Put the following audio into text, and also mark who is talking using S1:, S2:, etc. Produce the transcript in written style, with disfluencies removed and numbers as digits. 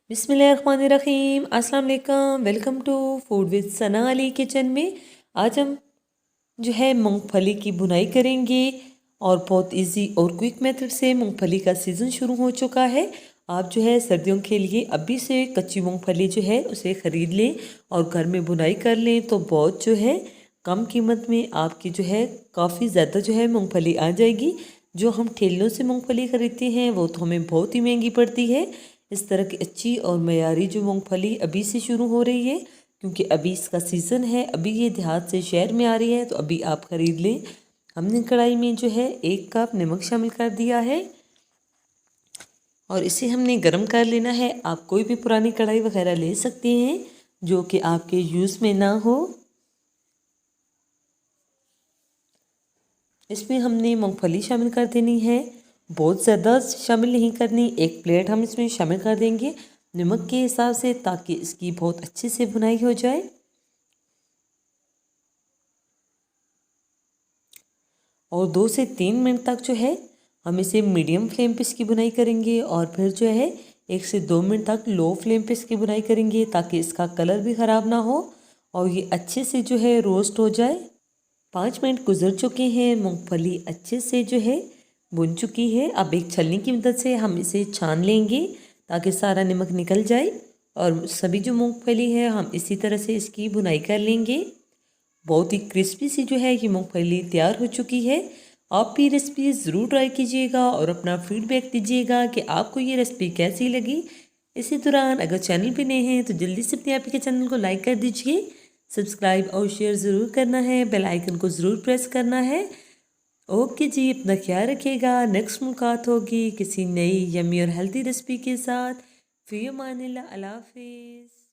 S1: बिस्मिल्लाहिर्रहमानिर्रहीम, अस्सलाम वालेकुम। Welcome to food with Sana Ali kitchen में। आज हम जो है मूंगफली की बुनाई करेंगे और बहुत इजी और क्विक मेथड से। मूंगफली का सीज़न शुरू हो चुका है। आप जो है सर्दियों के लिए अभी से कच्ची मूंगफली जो है उसे ख़रीद लें और घर में बुनाई कर लें तो बहुत जो है कम कीमत में आपकी जो है काफ़ी ज़्यादा जो है मूंगफली आ जाएगी। जो हम ठेलों से मूंगफली ख़रीदते हैं वो तो हमें बहुत ही महंगी पड़ती है। इस तरह की अच्छी और मयारी जो मूंगफली अभी से शुरू हो रही है, क्योंकि अभी इसका सीज़न है, अभी ये देहात से शहर में आ रही है तो अभी आप ख़रीद लें। हमने कढ़ाई में जो है 1 कप नमक शामिल कर दिया है और इसे हमने गर्म कर लेना है। आप कोई भी पुरानी कढ़ाई वगैरह ले सकते हैं जो कि आपके यूज़ में ना हो। इसमें हमने मूंगफली शामिल कर देनी है, बहुत ज़्यादा शामिल नहीं करनी। 1 प्लेट हम इसमें शामिल कर देंगे नमक के हिसाब से, ताकि इसकी बहुत अच्छे से बुनाई हो जाए। और 2 से 3 मिनट तक जो है हम इसे मीडियम फ्लेम पे इसकी बुनाई करेंगे और फिर जो है 1 से 2 मिनट तक लो फ्लेम पे इसकी बुनाई करेंगे, ताकि इसका कलर भी ख़राब ना हो और ये अच्छे से जो है रोस्ट हो जाए। 5 मिनट गुजर चुके हैं, मूंगफली अच्छे से जो है भुन चुकी है। अब एक छलनी की मदद से हम इसे छान लेंगे ताकि सारा नमक निकल जाए और सभी जो मूंगफली है हम इसी तरह से इसकी बुनाई कर लेंगे। बहुत ही क्रिस्पी सी जो है ये मूंगफली तैयार हो चुकी है। आप भी रेसिपी ज़रूर ट्राई कीजिएगा और अपना फीडबैक दीजिएगा कि आपको ये रेसिपी कैसी लगी। इसी दौरान अगर चैनल पे नए हैं तो जल्दी से अपने आप के चैनल को लाइक कर दीजिए, सब्सक्राइब और शेयर ज़रूर करना है, बेल आइकन को ज़रूर प्रेस करना है। ओके जी, अपना ख्याल रखिएगा। नेक्स्ट मुलाकात होगी किसी नई यम्मी और हेल्दी रेसिपी के साथ। फ़ी अमानिल्लाह, अल्लाह हाफ़िज़।